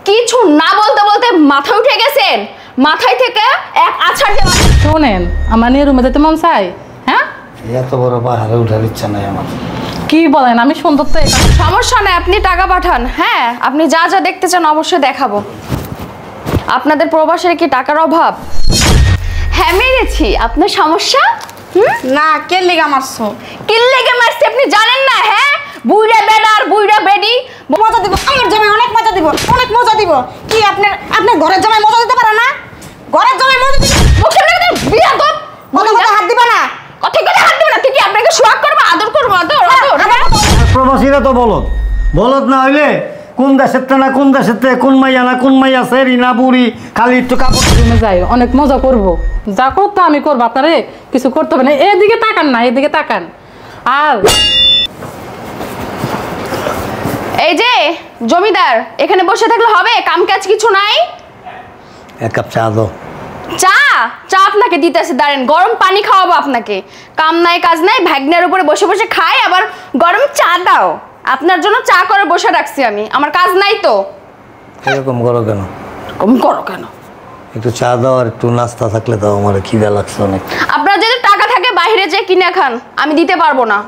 কিছু না বলতে বলতে মাথায় উঠে গেছেন, মাথায় থেকে এক আছাড় দিয়ে শোনেন, আমার নিয়ে রুমে যেতে মন চাই। হ্যাঁ, এত বড় পাহাড়ে উঠার ইচ্ছা নাই আমার। কি বলেন, আমি সুন্দর তো। সমস্যা নেই, আপনি টাকা পাঠান। হ্যাঁ, আপনি যা যা দেখতে চান অবশ্যই দেখাবো। আপনাদের প্রবাসের কি টাকার অভাব? হ্যাঁ মেরেছি। আপনার সমস্যা? না, কে লেগা মারছো? কি লেগে মারছি আপনি জানেন না? হ্যাঁ, বুইড়া বেডা আর বুইড়া বেডি মজা দিব, আমার জামাই অনেক মজা দিব, অনেক মজা দিব। কি আপনার ঘরের জামাই মজা দিতে পারে না? ঘরের জামাই মজা দিতে মুখে লেগে বিয়া তো কথা কথা হাত দিবা না। কথা করে হাত দিবে না। তুই কি আপনাকে সোয়াগ করবো, আদর করবো? আদর প্রবাসীরা তো বলদ বলদ না হইলে কোন দেশের না কোন দেশের কোন মাইয়া না কোন মাইয়া সেরি না বুড়ি খালি একটু কাপড় রুমে যাই, অনেক মজা করব। যা করতো আমি করবো, আপনারে কিছু করতে হবে না। এদিকে তাকান না, এদিকে তাকান। আর এই যে জমিদার, এখানে বসে থাকলে হবে? কাম কাজ কিছু নাই? এক কাপ চা দাও। চা? চা আপনাকে দিতেছে, দাঁড়েন, গরম পানি খাওয়াবো আপনাকে। কাম নাই কাজ নাই, ভাগ্নের উপরে বসে বসে খাই, আবার গরম চা দাও। আপনার জন্য চা করে বসে রাখছি আমি, আমার কাজ নাই তো। এরকম করো কেন? কম করো কেন? একটু চা দাও আর একটু নাস্তা থাকলে দাও, আমার খিদা লাগছে অনেক। আপনার যদি টাকা থাকে বাইরে যে কিনে খান, আমি দিতে পারবো না,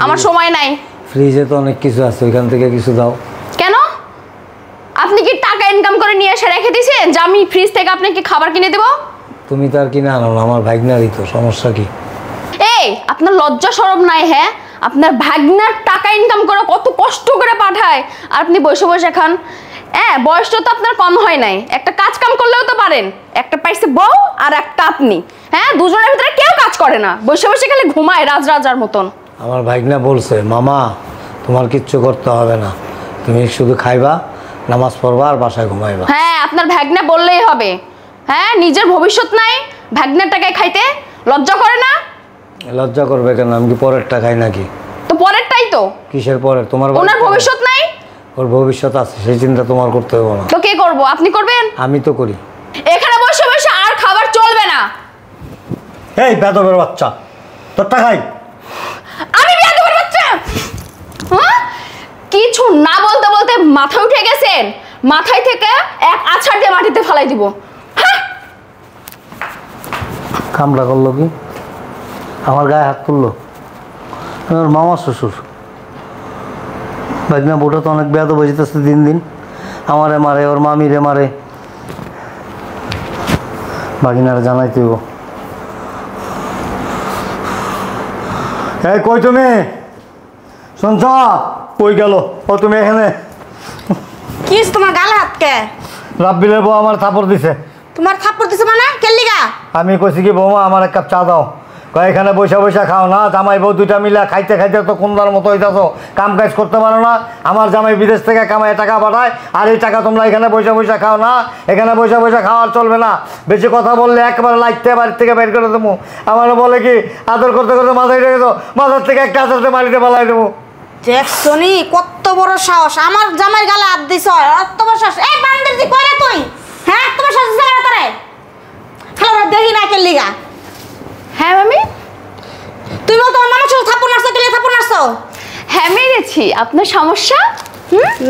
আমার সময় নাই। ফ্রিজে তো অনেক কিছু আছে, ওইখান থেকে কিছু দাও। কেন? আপনি কি টাকা ইনকাম করে নিয়ে এসে রেখে দিয়েছেন যে আমি ফ্রিজ থেকে আপনাকে খাবার কিনে দেবো? তুমি তো আর কিনে আনো না, আমার ভাগ্নারই তো, সমস্যা কি? এই আপনার লজ্জা শরম নাই? হ্যাঁ, আপনার ভাগ্নার টাকা ইনকাম করে কত কষ্ট করে পাঠায়, আর আপনি বসে বসে খান। হ্যাঁ, বয়সটা তো আপনার কম হয় নাই, একটা কাজ কাম করলেও তো পারেন। একটা পাইছে বউ আর একটা আপনি। হ্যাঁ, দুজনের ভিতরে কেউ কাজ করে না, বসে বসে খালি ঘুমায় রাজার মতন। আমার ভাগ্না বলছে, মামা তোমার কিচ্ছু করতে হবে না, তুমি শুধু খাইবা, নামাজ পড়বা আর বাসায় ঘুমাইবা। হ্যাঁ, আপনার ভাগ্না বললেই হবে। হ্যাঁ, নিজের ভবিষ্যৎ নাই, ভাগ্নার টাকায় খাইতে লজ্জা করে না? লজ্জা করবে কেন? আমি কি পরেরটা খাই নাকি? তো পরেরটাই তো। কিসের পরের? তোমার ওনার ভবিষ্যৎ নাই? ওর ভবিষ্যৎ আছে, সেই চিন্তা তোমার করতে হবে না। তো কে করবো? আপনি করবেন? আমি তো করি। এখানে বসে বসে আর খাবার চলবে না। এই বেদবের বাচ্চা, তোরটা খাই। আমি বেয়াদবের বাচ্চা? হ্যাঁ, কিছু না বলতে বলতে মাথায় উঠে গেছেন, মাথায় থেকে এক আছাড় দিয়ে মাটিতে ফেলাই দিব। হ্যাঁ, কামড়া করলো কি? আমার গায়ে হাত তুললো? আমার মামা শ্বশুর ভাগনা বউটা তো অনেক বেয়াদব বুঝতেছে দিন দিন, আমারে মারে, ওর মামিরে মারে। ভাগিনারে জানাইতে হইব। এই কই তুমি? শুনছ? কই গেল ও? তুমি এখানে? কি তোমার গালে হাত কে? রাব্বিলের বউ আমার থাপড় দিছে। তোমার থাপ্পড় দিছে মানে কে লিগা? আমি কইছি কি, বৌমা আমার এক কাপ চা দাও। কয় এখানে বৈশা বৈশা খাও না, জামাই বউ দুইটা মিলা খাইতে খাইতে তো কুন্দার মতো হইতাছো, কাম কাজ করতে পারো না। আমার জামাই বিদেশ থেকে কামায় টাকা পাঠায়, আর এই টাকা তোমরা এখানে বৈশা বৈশা খাও না। এখানে বৈশা বৈশা খাওয়ার চলবে না, বেশি কথা বললে একবারে লাইতে বাড়ির থেকে বের করে দেবো। আমার বলে কি, আদর করতে করতে মাথায় রেখেছো, মাথার থেকে একটা আদরতে মাটিতে পালাই দেবো। দেখছনি কত বড় সাহস, আমার জামাইয়ের গালে হাত দিছ, এত বড় সাহস। এই বান্দির দি কইরা তুই? হ্যাঁ, তোমার সাহস দিছে না তোরে? খালা দেখি না কে লিগা? হ্যাঁ মামি, তুই বল তোমার মামা ছোট থাপ্পড় মারছো, কে লিগা থাপ্পড় মারছো? হ্যাঁ মেরেছি। আপনার সমস্যা?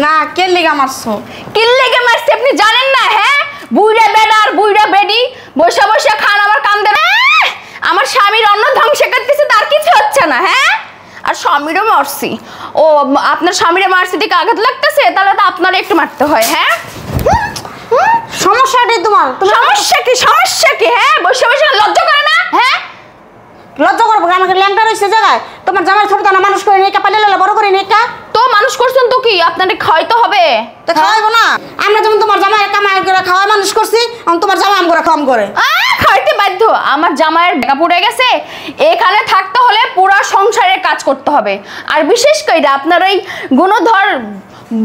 না, কে লিগা মারছো? কি লেগে মারছি আপনি জানেন না? হ্যাঁ, বুইড়া বেডা আর বুইড়া বেডি বসে বসে খান, আমার কান্দে না। আমার স্বামীর অন্ন ধ্বংস করতেছে, তার কিছু হচ্ছে না। হ্যাঁ, আর স্বামীরও মারছি। ও, আপনার স্বামীরে মারছি দিকে আঘাত লাগতেছে, তাহলে তো আপনারা একটু মারতে হয়। হ্যাঁ, সমস্যাটাই তোমার। সমস্যা কি? সমস্যা কি? হ্যাঁ, বসে বসে লজ্জা করে না? হ্যাঁ, লজ্জা করবো? আমাকে ল্যাংটা রয়েছে জায়গায়, তোমার জামাই ছোট দানা মানুষ করে নিয়ে পালে বড় করে নিয়ে তো মানুষ করছেন তো কি, আপনাদের খাওয়াইতে হবে। তো খাওয়াইবো না? আমরা যেমন তোমার জামাই কামাই করে খাওয়াই মানুষ করছি, তোমার জামাই আম করে খাওয়াম করে খাইতে বাধ্য। আমার জামাইয়ের টাকা পড়ে গেছে, এখানে থাকতে হলে পুরো সংসারের কাজ করতে হবে। আর বিশেষ করে আপনার ওই গুণধর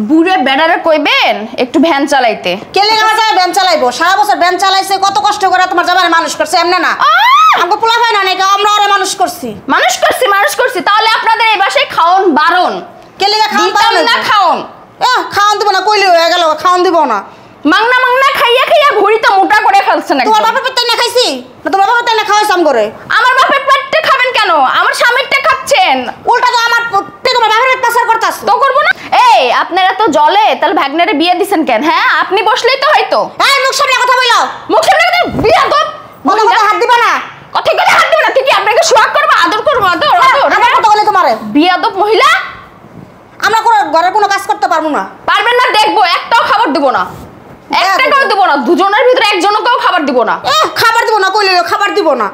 বুড়ে বেড়ারে কইবেন একটু ভ্যান চালাইতে। কে লেগে আমার জামাই ভ্যান চালাইবো? সারা বছর ভ্যান চালাইছে, কত কষ্ট করে তোমার জামাই মানুষ করছে, এমনি না আমাকে পোলা হয় না নাকি? আমরা ওরা মানুষ করছি। মানুষ করছি, তাহলে আপনাদের এই বাসায় খাওন বারণ। কে লেগে খাওয়ান না? খাওন খাওয়ান দিব না কইলে হয়ে গেল, খাওয়ান দিব না। মাংনা মাংনা খাইয়া খাইয়া ভুঁড়িতে মোটা করে ফেলছেন একদম। তোমার বাপের পেটে না খাইছি না তোমার বাপের পেটে না খাওয়াইছাম করে আমার বাপের পেটে খাবেন কেন? আমার স্বামীরটা খাচ্ছেন। উল্টা তো আমার তোমার বাপের পেট পাচার করতাছ তো করবো না। এই আপনারা তো জলে তাহলে ভাগ্নারে বিয়ে দিছেন কেন? হ্যাঁ আপনি বসলেই তো হয়তো। এই মুখ সামনে কথা বলো মুখ সামনে কথা বিয়া তো কথা কথা হাত দিবা না কথা কথা হাত দেবে না। তুই কি আপনাকে সোয়াগ করবো, আদর করবো, আদর আদর? আমার কথা বলে তোমারে বিয়াদব মহিলা। আমরা কোনো ঘরের কোনো কাজ করতে পারবো না পারবেন না দেখবো, একটাও খাবার দিব না, এক টাকাও দিব না, দুজনের ভিতরে একজনকেও খাবার দিব না। খাবার দিব না কইলে খাবার দিব না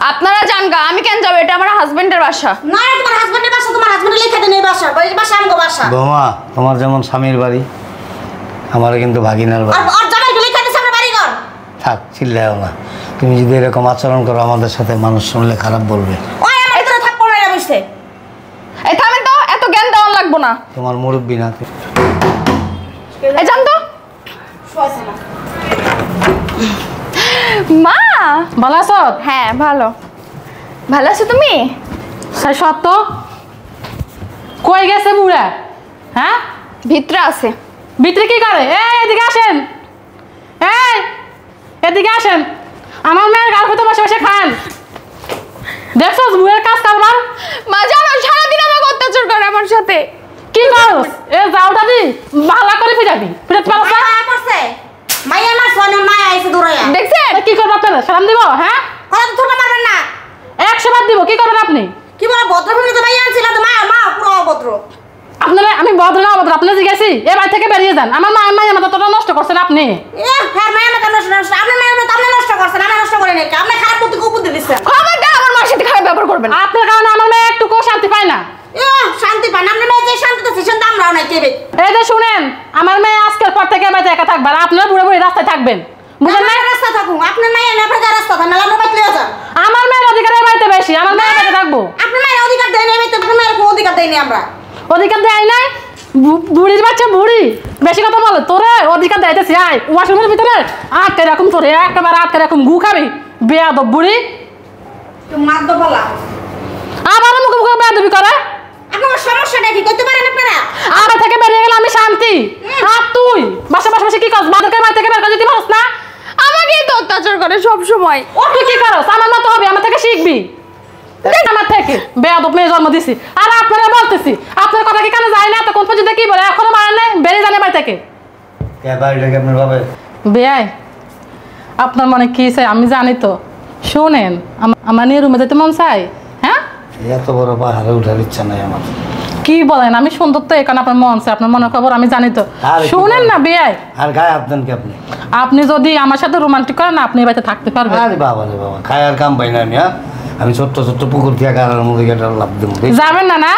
আপনারা জানগা, আমি কেন যাবো? এটা আমার হাজবেন্ডের বাসা। না তোমার হাজবেন্ডের বাসা তোমার হাজবেন্ডের লেখা দেন এই বাসা বাসা আমগো বাসা বৌমা তোমার যেমন স্বামীর বাড়ি, আমারও কিন্তু ভাগিনার বাড়ি। আর জামাই লেখা দিছে আমরা বাড়ি ঘর থাক, চিল্লাও না। তুমি যদি এরকম আচরণ করো আমাদের সাথে, মানুষ শুনলে খারাপ বলবে। ওই আমার ভিতরে থাকবো না এরা বসে এই থামেন তো, এত জ্ঞান দেওয়ার লাগবো না। তোমার মুরব্বী না। এই জান তো মা। ভালো আছো? হ্যাঁ ভালো। ভালো আছো তুমি? সেই সত্য কই গেছে বুড়া? হ্যাঁ ভিতরে আছে। ভিতরে কি করে? এদিকে আসেন, এই এদিকে আসেন। আমার মেয়ের গাল পেতে বসে বসে খান। দেখছো বুড়ের কাজ কারবার? মা জানো সারাদিন আমাকে অত্যাচার করে আমার সাথে। কি করস? এ যাও দাদি ভালো করে ফিরাবি, ফিরাতে পারছ না? মায়া করছে মায়া আমার সোনা মায়া আইছে দৌড়াইয়া দেখছেন কি করবো আপনারা? সালাম দিব? হ্যাঁ কথা তো ছোট মারবেন না 100 বার দিব। কি করবেন আপনি? কি বলে ভদ্র ফ্যামিলিতে মাইয়া আনছিল তো মায়া মা পুরো অভদ্র আপনারা আমি ভদ্র না অভদ্র আপনার জিজ্ঞাসি? এ বাড়ি থেকে বেরিয়ে যান। আমার মা মায়ের মতো তোরা নষ্ট করছেন আপনি। হ্যাঁ মায়া না নষ্ট নষ্ট আপনি মায়া না আপনি নষ্ট করছেন আমি নষ্ট করি নাই আপনি খারাপ বুদ্ধি বুদ্ধি দিচ্ছেন খবরদার আমার মার সাথে খারাপ ব্যবহার করবেন না। আপনার কারণে আমার মেয়ে একটুকু শান্তি পায় না। শান্তি পান আপনি মেয়ে যে শান্তি তো সেশন দাম রাও নাই কেবে এই যে শুনেন, আমার মেয়ে আজকের পর থেকে বাড়িতে একা থাকবে আর আপনারা বুড়ে বুড়ে রাস্তায় থাকবেন, বুঝলেন না? রাস্তা থাকুন আপনার মায়া না আপনার রাস্তা থাকুন না আমরা বাইতে যান আমার মেয়ের অধিকার এই বাড়িতে বেশি, আমার মেয়ে বাড়িতে থাকবো। আপনার মায়ের অধিকার দেয়নি আমি তো আপনার মায়ের কোনো অধিকার দেয়নি আমরা অধিকার দেয় নাই? বুড়ির বাচ্চা বুড়ি বেশি কথা বলে। তোরে অধিকার দেয়তেছি, আয় ওয়াশরুমের ভিতরে আটকে রাখুন, তোরে একেবারে আটকে রাখুন, গু খাবি বেয়াদব বুড়ি। তো মাদ্দ বলা আবারও মুখে মুখে বেয়াদবি করে। আপনার সমস্যাটা কি করতে পারেন আপনারা আমার থেকে বেরিয়ে গেলে আমি শান্তি। আর তুই বাসা বাসা বসে কি করছ? বাদরকে বাড়ি থেকে বের করে দিতে পারছ না? আমাকেই তো অত্যাচার করে সব সময়। ও তুই কি করছ? আমার মতো হবে, আমার থেকে শিখবি। দেখ আমার থেকে বেয়াদব মেয়ে জন্ম দিছি। আর আপনারা বলতেছি আপনার কথা কি কানে যায় না? তো কোন পর্যন্ত কি বলে এখনো মানে নাই বেরিয়ে জানে বাড়ি থেকে। কে বাড়িটাকে আপনার বাবা? বেয়াই আপনার মনে কি চাই আমি জানি তো। শোনেন আমার নিয়ে রুমে যেতে মন চাই। হ্যাঁ এত বড় পাহাড়ে উঠার ইচ্ছা নাই আমার। কি বলেন? আমি সুন্দর তো এখানে আপনার মন চাই, আপনার মনের খবর আমি জানি তো। আর কি শুনেন বলেন? না বেয়াই, আর গায়ে আপনার কি আপনি? আপনি যদি আমার সাথে রোমান্টিক করেন আপনি এই বাড়িতে থাকতে পারবেন। আরে বাবা রে বাবা, খায় আর কাম পাই না আমি। হ্যাঁ আমি ছোট্ট ছোট্ট পুকুর থেকে গাড়ার মধ্যে গেটার লাভ দেবো। যাবেন না? না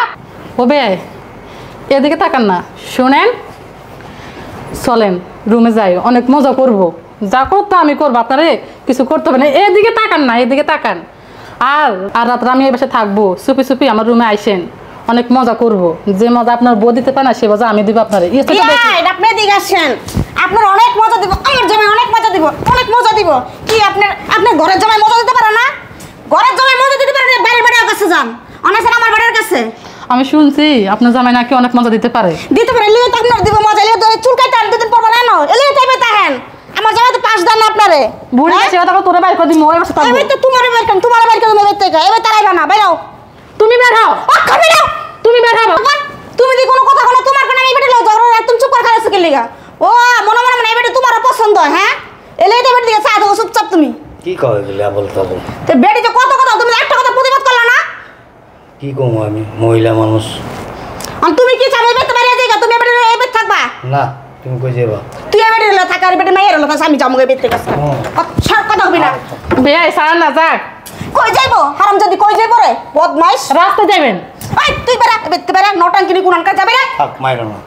ও বেয়াই এদিকে তাকান না। শুনেন চলেন রুমে যাই, অনেক মজা করব। যা করতো আমি করবো, আপনারে কিছু করতে হবে না। এদিকে তাকান না, এদিকে তাকান। আর আর রাত্রে আমি এই বাসায় থাকবো, চুপি চুপি আমার রুমে আইসেন, অনেক মজা করব। যে মজা আপনার বউ দিতে পারে না সে মজা আমি দিব আপনারে। আপনি এদিকে আসেন আপনার অনেক মজা দিব আমার জামাই অনেক মজা দিব অনেক মজা দিব কি আপনার আপনার ঘরের জামাই মজা দিতে পারে না ঘরের জামাই মজা দিতে পারে না বাইরের বাড়ির কাছে যান অনেক আমার বাড়ির কাছে আমি শুনছি আপনার জামাই নাকি অনেক মজা দিতে পারে। দিতে পারে লিয়ে তো আপনার দিব মজা লিয়ে তো চুল কাটতে আর দুদিন পর না এলিয়ে তাইবে তাহেন আমার জামাই তো পাঁচ দান না আপনারে বুড়ি সে কথা তোরে বাইর করে দিই মই বসে থাকবো। এবার তো তোমারে বের করেন তোমারে বের করে মেয়ে থেকে এবার তারাইবা না বাইরাও তুমি বের হও, বেরাও তুমি বের হও। তুমি দি কোনো কথা বলো তোমার কোন আমি বেটে লও ঝগড়া একদম চুপ করে খারাপ কি লিগা ও মনে মনে মনে এবারে তোমার পছন্দ হ্যাঁ এলেই তো বেটে দিকে চা দাও চুপচাপ তুমি কি কবে গেলে আবল তাবল? তো বেটি তো কত কথা তুমি একটা কথা প্রতিবাদ করলা না কি কমো আমি, মহিলা মানুষ। আর তুমি কি চাবে বেতে বাইরে দিকে তুমি এবারে এবারে থাকবা না তুমি কই যাবা? তুই এবারে ল থাকা আর বেটে মাইয়ের ল আমি যামু বেতে কাছে আচ্ছা কথা হবি না বেয়াই সারা না যাক, কই যাইবো হারাম যদি কই যাইবো রে বদমাইশ রাস্তা যাবেন। ওই তুই বেরা বেতে বেরা নটাঙ্কিনি কোনখান যাবে রে থাক মাইরো না,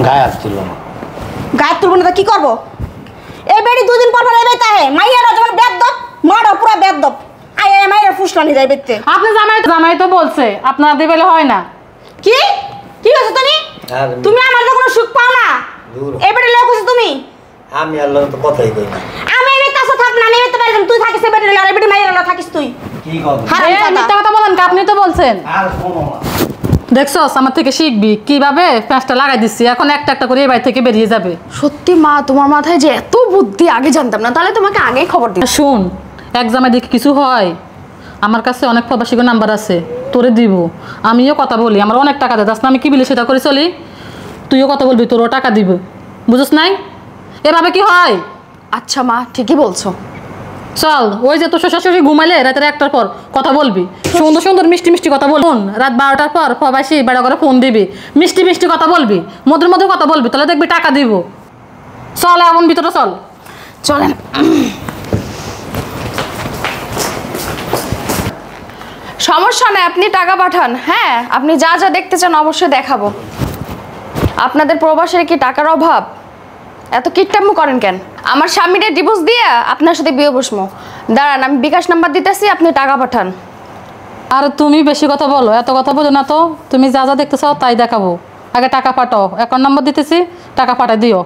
গায়ে আসছিল না। গায়ে তুলব না কি করব এই বেটি দুদিন পর পর এবে তাহে মাইয়ারা যেমন বেদ দপ মারো পুরো বেদ দপ আই আই মাইয়ার ফুসলানি যাই বেতে আপনি জামাই তো বলছে আপনারা দিবেলে হয় না। কি কি হইছে তুমি আর তুমি আমার তো কোনো সুখ পাও না দূর। এই বেটি লোক হইছে তুমি আমি আল্লাহ তো কথাই কই না। আমি এর কাছে থাক না আমি এতে পারি তুই থাকিস বেটি আর বেটি মাইয়ার থাকিস তুই কি কথা? হারাম মিথ্যা কথা কথা বলেন, আপনি তো বলছেন। আর শোনো না, দেখছস আমার থেকে শিখবি কিভাবে প্যাঁচটা লাগাই দিচ্ছি, এখন একটা একটা করে এই বাড়ি থেকে বেরিয়ে যাবে। সত্যি মা, তোমার মাথায় যে এত বুদ্ধি আগে জানতাম না, তাহলে তোমাকে আগেই খবর দিই। আর শোন, এক্সামে দেখি কিছু হয়, আমার কাছে অনেক প্রবাসীর নাম্বার আছে, তোরে দিব। আমিও কথা বলি, আমার অনেক টাকা দেয় না, আমি কি বলি সেটা করে চলি। তুইও কথা বলবি, তোরও টাকা দিব, বুঝছ নাই? এভাবে কি হয়? আচ্ছা মা, ঠিকই বলছো। চল, ওই যে তোর শ্বশুর ঘুমাইলে রাতের 1টার পর কথা বলবি, সুন্দর সুন্দর মিষ্টি মিষ্টি কথা বলবি। রাত 12টার পর প্রবাসী বেড়া করে ফোন দিবি, মিষ্টি মিষ্টি কথা বলবি, মধুর মধ্যে কথা বলবি, তাহলে দেখবি টাকা দিব। চল এমন ভিতরে চল। চলেন। সমস্যা নেই, আপনি টাকা পাঠান। হ্যাঁ, আপনি যা যা দেখতে চান অবশ্যই দেখাবো। আপনাদের প্রবাসের কি টাকার অভাব? এত কিটটাম্মু করেন কেন? আমার স্বামীরে ডিভোর্স দিয়ে আপনার সাথে বিয়ে বসবো। দাঁড়ান, আমি বিকাশ নাম্বার দিতেছি, আপনি টাকা পাঠান। আর তুমি বেশি কথা বলো, এত কথা বলো না তো। তুমি যা যা দেখতে চাও তাই দেখাবো, আগে টাকা পাঠাও। অ্যাকাউন্ট নাম্বার দিতেছি, টাকা পাঠাই দিও।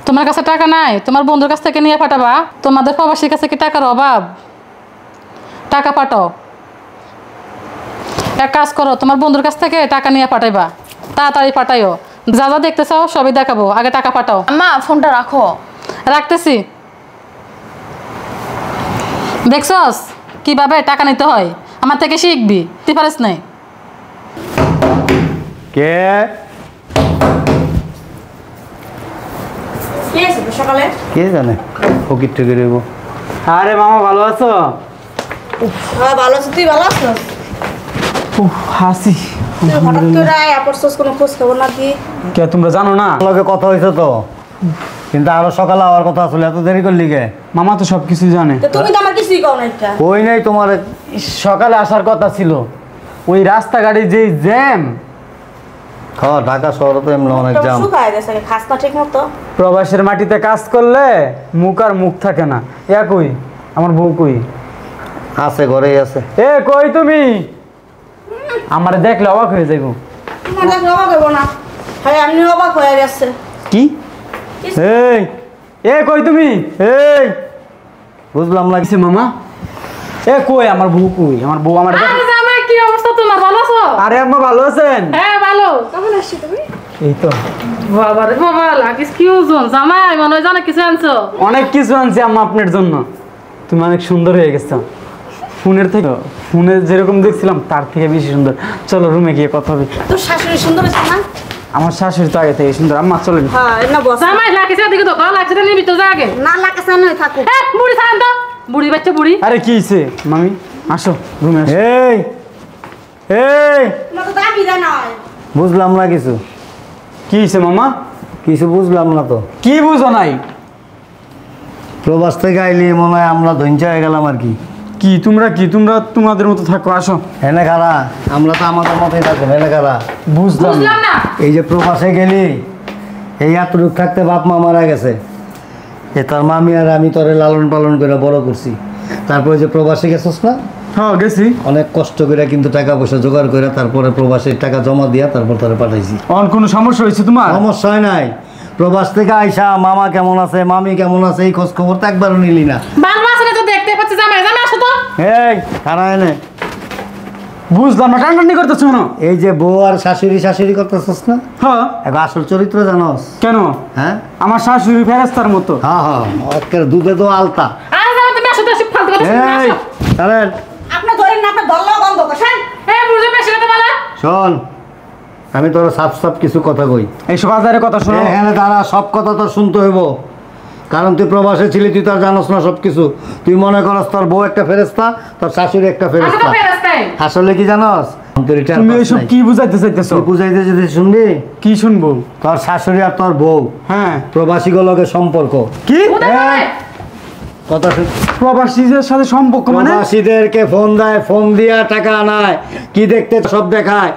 তোমার কাছে টাকা নাই, তোমার বন্ধুর কাছ থেকে নিয়ে পাঠাবা। তোমাদের প্রবাসীর কাছে কি টাকার অভাব? টাকা পাঠাও। এক কাজ করো, তোমার বন্ধুর কাছ থেকে টাকা নিয়ে পাঠাইবা, তাড়াতাড়ি পাঠাইও। যা যা দেখতে চাও সবই দেখাবো, আগে টাকা পাঠাও। আম্মা, ফোনটা রাখো। রাখতেছি। দেখছস কিভাবে টাকা নিতে হয়? আমার থেকে শিখবি, তুই পারিস নাই? কে কে আছে সকালে? কে জানে ফকির টুকির হইব। আরে মামা ভালো আছো? হ্যাঁ ভালো আছি, তুই ভালো আছিস? হাসি। তুই হঠাৎ করে আয়া পড়ছস, কোনো খোঁজ খবর না কি? কে তোমরা জানো না? লগে কথা হয়েছে তো, কিন্তু আরো সকালে হওয়ার কথা আসলে, এত দেরি করলি কে? মামা তো সব কিছুই জানে। তো তুমি তো আমার কিছুই কও না এটা। কই নাই তোমার? সকালে আসার কথা ছিল, ওই রাস্তাঘাটে যেই জ্যাম। ঢাকা শহরে তো এমনি অনেক জাম। শুকায় গেছে, খাস না ঠিক মতো। প্রবাসের মাটিতে কাজ করলে মুখ আর মুখ থাকে না। কই আমার বউ কই? আছে, ঘরেই আছে। এ কই তুমি? আমারে দেখলে অবাক হয়ে যাইব। তোমার দেখলে অবাক হবো না? হ্যাঁ, আপনি অবাক হয়ে গেছে। কি? এই এ কই তুমি? এই বুঝলাম না কিসে মামা? এ কই আমার বউ কই? আমার বউ আমার আরে জামাই, কি অবস্থা তোমার? ভালো আছো? আরে আম্মা ভালো আছেন? হ্যাঁ ভালো। কেমন আসছি তুমি? এই তো বাবা রে বাবা, লাগিস কি ওজন? জামাই মনে হয় জানা কিছু আনছো। অনেক কিছু আনছি আম্মা আপনার জন্য। তুমি অনেক সুন্দর হয়ে গেছো ফোনের থেকে। ফোনে যেরকম দেখছিলাম তার থেকে বেশি সুন্দর। চলো রুমে গিয়ে কথা হবে। তোর শাশুড়ি সুন্দর আছে না? আমার শাশুড়ি তো আগে থেকে সুন্দর। আম্মা চলেন। হ্যাঁ, না বস। জামাই লাগিস এদিকে তো, লাগিস নিবি তো, যা আগে। না লাগাছে না থাকুক। হ্যাঁ, বুড়ি ছাড়ান তো, বুড়ি বাচ্চা বুড়ি। আরে কি হয়েছে মামি? আসো রুমে আসো। এই এই তোমার তো দাবি দেয় না। বুঝলাম না কিছু। কি হয়েছে মামা? কিছু বুঝলাম না তো। কি বুঝো নাই? প্রবাস থেকে আইলি মনে হয় আমরা ধৈর্য হয়ে গেলাম আর কি। কি তোমরা তোমাদের মতো থাকো। আসো। হেনে খারা, আমরা তো আমাদের মতোই থাকবো। হেনে খারা, বুঝলাম বুঝলাম না। এই যে প্রবাসে গেলি, এই এতটুক থাকতে বাপ মা মারা গেছে, এ তার মামি আর আমি তোরে লালন পালন করে বড় করছি। তারপরে যে প্রবাসে গেছিস না, হ্যাঁ গেছি। অনেক কষ্ট করে কিন্তু টাকা পয়সা জোগাড় করে তারপরে প্রবাসের টাকা জমা দিয়া তারপর তোরে পাঠাইছি। অন কোনো সমস্যা হয়েছে তোমার? সমস্যা হয় নাই। প্রবাস থেকে আইসা মামা কেমন আছে, মামি কেমন আছে, এই খোঁজ খবর তো একবারও নিলি না। বাংলা আছে না তো, দেখতে পাচ্ছি। জামাই জামাই আসো তো। এই খারা এনে, বুঝলাম না, টানটানি করতেছো না? এই যে বউ আর শাশুড়ি শাশুড়ি করতেছিস না, হ্যাঁ। এখন আসল চরিত্র জানোস? কেন? হ্যাঁ আমার শাশুড়ি ফেরেস্তার মতো। হ্যাঁ হ্যাঁ, একের দুধে তো আলতা। আরে জামাই, তুমি আসো তো, এসব ফালতু কথা শুনবে না, এই আসো। কারেন, আপনি ধরেন না, আপনার ধরলেও বন্ধ করছেন। এই বুড়ি বেশি কথা বলা। শোন, আমি তোর সাফ সাফ কিছু কথা কই। এইসব আজারের কথা শোনো। এখানে তারা সব কথা তোর শুনতে হইব, কারণ তুই প্রবাসে ছিলি, তুই তো আর জানোস না সব কিছু। তুই মনে করস তোর বউ একটা ফেরেস্তা, তোর শাশুড়ি একটা আসো ফেরেস্তা। তো, ফেরেস্তাই। আসলে কি জানোস? তুমি এইসব কি বুঝাইতে চাইতেছো? তুই বুঝাইতে যদি শুনবি, কি শুনবো? তোর শাশুড়ি আর তোর বউ হ্যাঁ। প্রবাসীগুলোকে সম্পর্ক। কি কোথায় জামাই? কথা শুন, প্রবাসীদের সাথে সম্পর্ক মানে? প্রবাসীদেরকে ফোন দেয়, ফোন দিয়া টাকা আনায়, কি দেখতে সব দেখায়,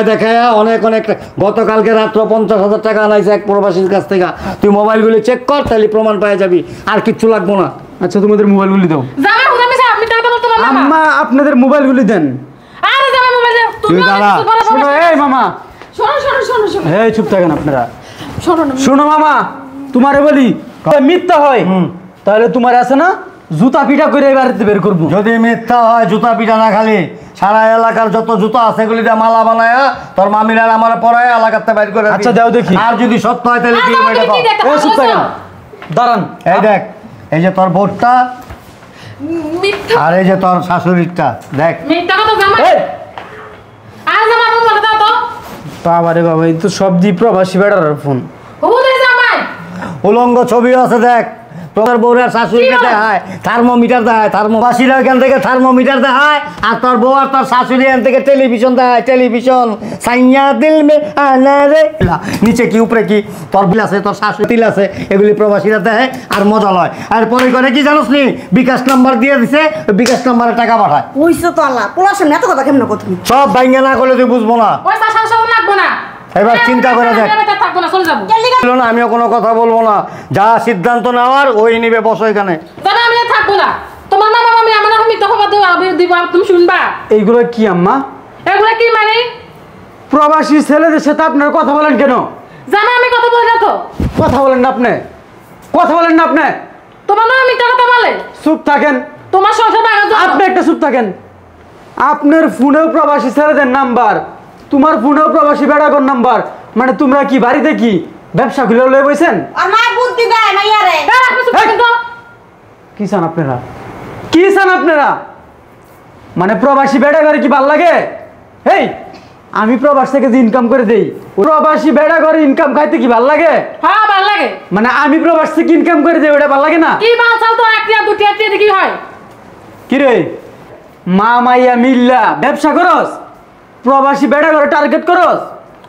দেখায় অনেক অনেক। গতকালকে রাত্র 50,000 টাকা আনাইছে এক প্রবাসীর কাছ থেকে। তুই মোবাইলগুলি চেক কর, তাহলে প্রমাণ পাওয়া যাবি, আর কিচ্ছু লাগবো না। আচ্ছা তোমাদের মোবাইলগুলি দাও। জামাই হুদা মিশা, আপনি টাকা বলতে না। আম্মা আপনাদের মোবাইলগুলি দেন। আরে জামাই মোবাইল দাও। তুই দাঁড়া। শোনো এই মামা, শোনো শোনো শোনো শোনো এই চুপ থাকেন আপনারা। শোনো না। শোনো মামা, তোমারে বলি মিথ্যা হয় তাহলে তোমার আছে না জুতা পিটা করে এই বাড়িতে বের করবো। যদি মিথ্যা হয়, জুতা পিটা না খালি সারা এলাকার যত জুতো আছে এগুলি দিয়ে মালা বানায় তোর মামির আর আমার পরায় এলাকাতে বাইর করে দিই। আচ্ছা, দাও দেখি। আর যদি সত্য হয় তাহলে কি হবে দেখো। এই চুপ থাকেন, দাঁড়ান। এই দেখ, এই যে তোর বোটটা মিথ্যা আর এই যে তোর শাশুড়িটা দেখ। মিথ্যা কথা জামাই এই, আজ আমার মোবাইল দাও তো বাবা রে বাবা, এই তো সব দি প্রবাসী বেড়ার ফোন। হুদে জামাই উলঙ্গ ছবিও আছে দেখ। তোর বউরার শাশুড়িকে দেখায় থার্মোমিটার দেখায়, থার্মোবাসীরা এখান থেকে থার্মোমিটার দেখায় আর তোর বউ আর তোর শাশুড়ি এখান থেকে টেলিভিশন দেখায়, টেলিভিশন। সাইয়া দিল মে আনা রে, নিচে কি উপরে কি তোর বিল আছে, তোর শাশুড়ি তিল আছে, এগুলি প্রবাসীরা দেয় আর মজা লয়। আর পরে করে কি জানোস নি, বিকাশ নাম্বার দিয়ে দিছে, বিকাশ নাম্বারে টাকা পাঠায়। ওইসে তো আল্লাহ পোলার সামনে এত কথা কেমন কথা তুমি? সব ভাঙ্গা না করলে তুই বুঝবো না। ওই শাসন সব লাগবো না এবার চিন্তা করে দেখ। আমি তো থাকবো না, চলে যাবো। ছিল না, আমিও কোনো কথা বলবো না, যা সিদ্ধান্ত নেওয়ার ওই নিবে, বসো এখানে। দাদা আমি আর থাকবো না। তোমার মা বাবা আমি আমার মিথ্যা খবর দিব, তুমি শুনবা? এইগুলো কি আম্মা? এগুলা কি মানে? প্রবাসী ছেলেদের সাথে আপনারা কথা বলেন কেন? জানা আমি কথা বলি না তো। কথা বলেন না আপনি, কথা বলেন না আপনি। তোমার মা মিথ্যা কথা বলে? চুপ থাকেন তোমার সংসার ভাঙার জন্য। আপনি, একটা চুপ থাকেন। আপনার ফোনেও প্রবাসী ছেলেদের নাম্বার, তোমার ফোনেও প্রবাসী বেড়াগর নাম্বার, মানে তোমরা কি বাড়িতে কি ব্যবসা খুলে লয়ে বইছেন? আর মা বুদ্ধি দেয় মাইয়ারে। এই, আপনি চুপ থাকেন তো। কি চান আপনারা, কি চান আপনারা? মানে প্রবাসী বেড়াগরে কি ভাল লাগে? এই, আমি প্রবাস থেকে যে ইনকাম করে দেই, প্রবাসী বেড়াগরে ইনকাম খাইতে কি ভাল লাগে? হ্যাঁ ভালো লাগে। মানে আমি প্রবাস থেকে ইনকাম করে দেই, ওটা ভাল লাগে না? কি বাল চাল তো একটা দুটি একটা কি হয়? কি রে, মা মাইয়া মিল্লা ব্যবসা করস, প্রবাসী বেড়াগরে টার্গেট করস?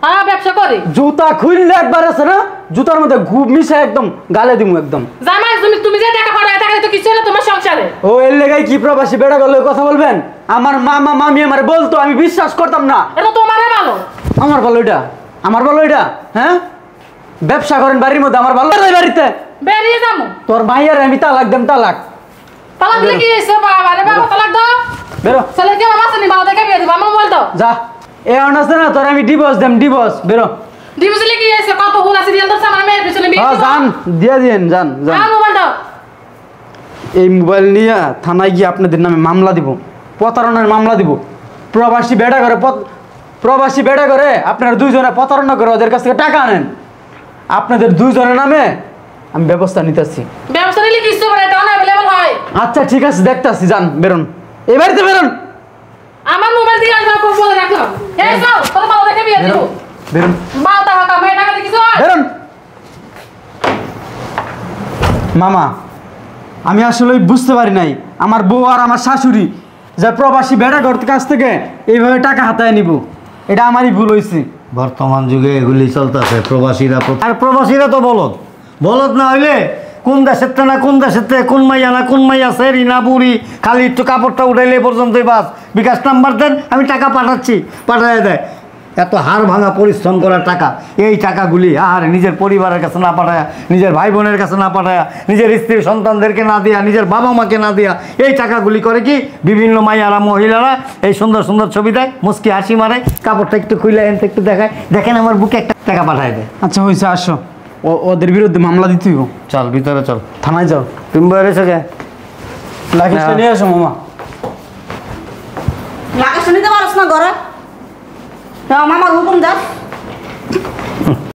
হ্যাঁ ব্যবসা করি। জুতা খুললে একবার আছে না, জুতার মধ্যে ঘুম মিশা একদম গালে দিমু একদম। জামাই তুমি যে টাকা পাঠাও, টাকা তো কিছু না তোমার সংসারে। ও এর লেগাই কি প্রবাসী বেড়া গেলে কথা বলবেন? আমার মামা মামি আমার বলতো, আমি বিশ্বাস করতাম না। এটা তোমারে ভালো। আমার ভালো এটা, আমার ভালো এটা, হ্যাঁ? ব্যবসা করেন বাড়ির মধ্যে, আমার ভালো লাগে বাড়িতে। বেরিয়ে যাবো। তোর মাইয়ার আমি তালাক দেম, তালাক। তালাক দিলে কি হয়েছে? বাবা রে বাবা, তালাক দাও। বেরো ছেলে কি মামা আছে নি? ভালো দেখে বিয়ে দিব। আমার মোবাইল দাও। যা, এ আছে না তোর, আমি ডিভোর্স দেম, ডিভোর্স। বেরো। দিবসলে কি হয়েছে? কত হুল আছে দিল তো আমার মেয়ের পিছনে বিয়ে হ্যাঁ দিব। যান, দিয়ে দিন, যান যান। হ্যাঁ মোবাইল দাও। এই মোবাইল নিয়ে থানায় গিয়ে আপনাদের নামে মামলা দিব, প্রতারণার মামলা দিব। প্রবাসী বেড়া করে, প্রবাসী বেড়া করে আপনারা দুইজনে প্রতারণা করে ওদের কাছ থেকে টাকা আনেন। আপনাদের দুইজনের নামে আমি ব্যবস্থা নিতেছি। ব্যবস্থা নিলে কিছু করে এটা অ্যাভেলেবল হয়। আচ্ছা ঠিক আছে, দেখতেছি, যান, বেরোন, এই বাড়িতে বেরোন। আমার মোবাইল দিয়ে আসবা, খুব বলে রাখলাম। এই যাও, তোর ভালো দেখে বিয়ে দিব। বেরোন, বাল টাকা মেয়ে টাকা দিয়ে কিছু হয়? বেরোন। মামা, আমি আসলে বুঝতে পারি নাই আমার বউ আর আমার শাশুড়ি যে প্রবাসী বেড়া ঘর কাছ থেকে এইভাবে টাকা হাতায় নিব, এটা আমারই ভুল হয়েছে। বর্তমান যুগে এগুলি চলতেছে, প্রবাসীরা আর প্রবাসীরা তো বলদ, বলদ না হইলে কোন দেশের না কোন দেশের থেকে কোন মাইয়া না কোন মাইয়া সেরি না বুড়ি, খালি একটু কাপড়টা উঠাইলে পর্যন্তই বাস, বিকাশ নাম্বার দেন, আমি টাকা পাঠাচ্ছি, পাঠায় দেয়। এত হাড় ভাঙা পরিশ্রম করার টাকা, এই টাকাগুলি আর নিজের পরিবারের কাছে না পাঠায়া, নিজের ভাই বোনের কাছে না পাঠায়া, নিজের স্ত্রী সন্তানদেরকে না দেয়া, নিজের বাবা মাকে না দেয়া, এই টাকাগুলি করে কি বিভিন্ন মাইয়ারা মহিলারা এই সুন্দর সুন্দর ছবি দেয়, মুস্কি হাসি মারে, কাপড়টা একটু খুলে এনতে একটু দেখায়, দেখেন আমার বুকে একটা টাকা পাঠায় দেয়। আচ্ছা হয়েছে, আসো, ওদের বিরুদ্ধে মামলা দিতে হইব। চল ভিতরে চল, থানায় যাও। তুমি বেড়েছো কে? লাগেজটা নিয়ে আসো মামা। লাগেজ নিতে পারছ না ঘরে? মামার হুকুম দাও।